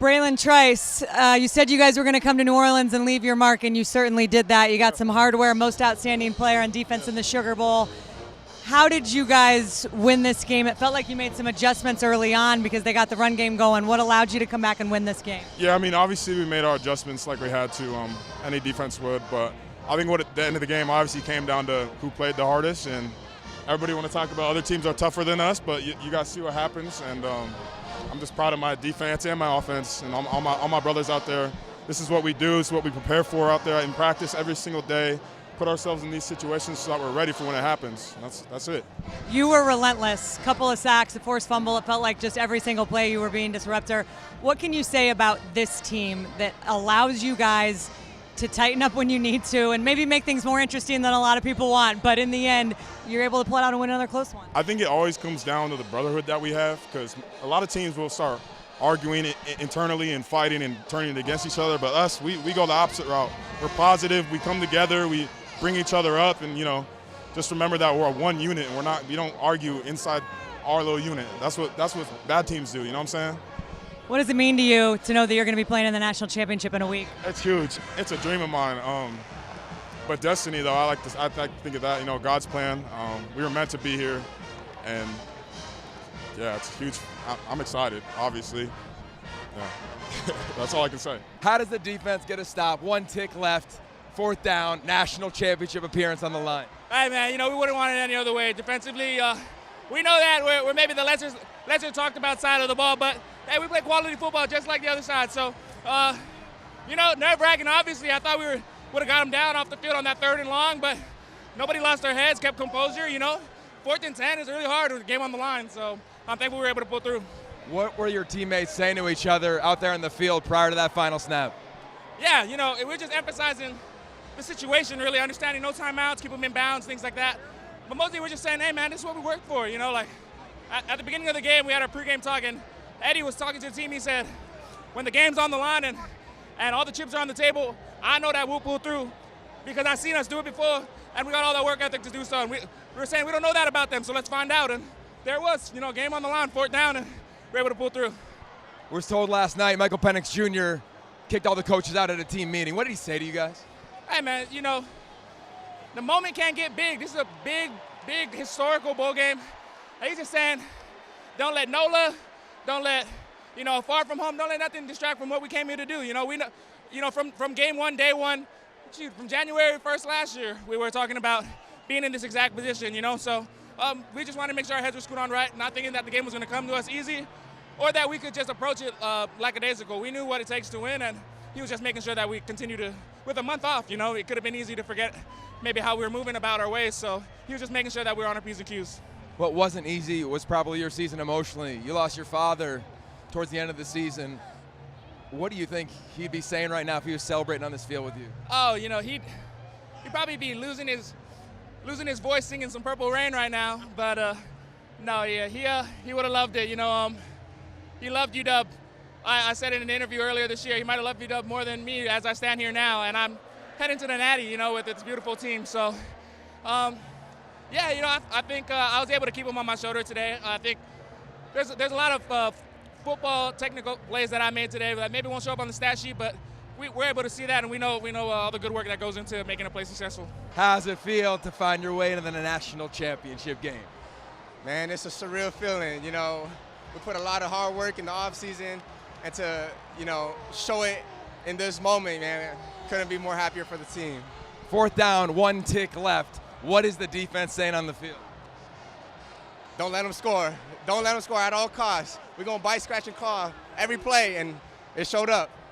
Bralen Trice, you said you guys were going to come to New Orleans and leave your mark, and you certainly did that. You got some hardware, most outstanding player on defense in the Sugar Bowl. How did you guys win this game? It felt like you made some adjustments early on because they got the run game going. What allowed you to come back and win this game? Yeah, I mean, obviously we made our adjustments like we had to. Any defense would, but I think at the end of the game obviously came down to who played the hardest, and everybody want to talk about other teams are tougher than us, but you guys see what happens, and I'm just proud of my defense and my offense and all my brothers out there. This is what we do. This is what we prepare for out there in practice every single day. Put ourselves in these situations so that we're ready for when it happens. That's it. You were relentless. Couple of sacks, a forced fumble. It felt like just every single play you were being disruptor. What can you say about this team that allows you guys to tighten up when you need to and maybe make things more interesting than a lot of people want, but in the end, you're able to pull it out and win another close one? I think it always comes down to the brotherhood that we have, because a lot of teams will start arguing internally and fighting and turning it against each other, but us, we go the opposite route. We're positive. We come together. We bring each other up, and just remember that we're one unit, and we don't argue inside our little unit. That's what bad teams do. You know what I'm saying? What does it mean to you to know that you're going to be playing in the national championship in a week? It's huge. It's a dream of mine. But destiny, though, I like to think of that. God's plan. We were meant to be here, and yeah, it's huge. I'm excited, obviously. Yeah. That's all I can say. How does the defense get a stop? One tick left. 4th down, national championship appearance on the line. Hey, man, we wouldn't want it any other way. Defensively, we know that we're maybe the lesser talked about side of the ball, but hey, we play quality football just like the other side. So, nerve-wracking. Obviously, I thought we would have got them down off the field on that 3rd and long, but nobody lost their heads, kept composure. 4th and 10 is really hard with the game on the line. So I'm thankful we were able to pull through. What were your teammates saying to each other out there in the field prior to that final snap? Yeah, we're just emphasizing the situation, really understanding no timeouts, keep them in bounds, things like that. But mostly we're just saying, hey, man, this is what we worked for. At the beginning of the game, we had our pregame talk, and Eddie was talking to the team. He said, when the game's on the line and all the chips are on the table, I know that we'll pull through because I've seen us do it before, and we got all that work ethic to do so. And we were saying we don't know that about them, so let's find out. And there it was, game on the line, 4th down, and we're able to pull through. We were told last night Michael Penix Jr. kicked all the coaches out at a team meeting. What did he say to you guys? Hey, man, the moment can't get big. This is a big, big historical bowl game. And he's just saying, don't let NOLA, don't let, far from home, don't let nothing distract from what we came here to do. We know, from game one, day one, from January 1st last year, we were talking about being in this exact position, So we just wanted to make sure our heads were screwed on right, not thinking that the game was going to come to us easy or that we could just approach it lackadaisical. We knew what it takes to win, and he was just making sure that we continue to, with a month off, it could have been easy to forget maybe how we were moving about our ways. So he was just making sure that we were on our P's and Q's. What wasn't easy was probably your season emotionally. You lost your father towards the end of the season. What do you think he'd be saying right now if he was celebrating on this field with you? Oh, he'd probably be losing his voice singing some Purple Rain right now. But no, yeah, he would have loved it. He loved UW. I said in an interview earlier this year, he might have loved UW more than me as I stand here now, and I'm heading to the Natty, with its beautiful team. So, I think I was able to keep him on my shoulder today. I think there's a lot of football technical plays that I made today that maybe won't show up on the stat sheet, but we're able to see that, and we know all the good work that goes into making a play successful. How does it feel to find your way into the national championship game? Man, it's a surreal feeling. We put a lot of hard work in the offseason, and to, show it in this moment, man, couldn't be more happier for the team. 4th down, 1 tick left. What is the defense saying on the field? Don't let them score. Don't let them score at all costs. We're going to bite, scratch, and claw every play, and it showed up.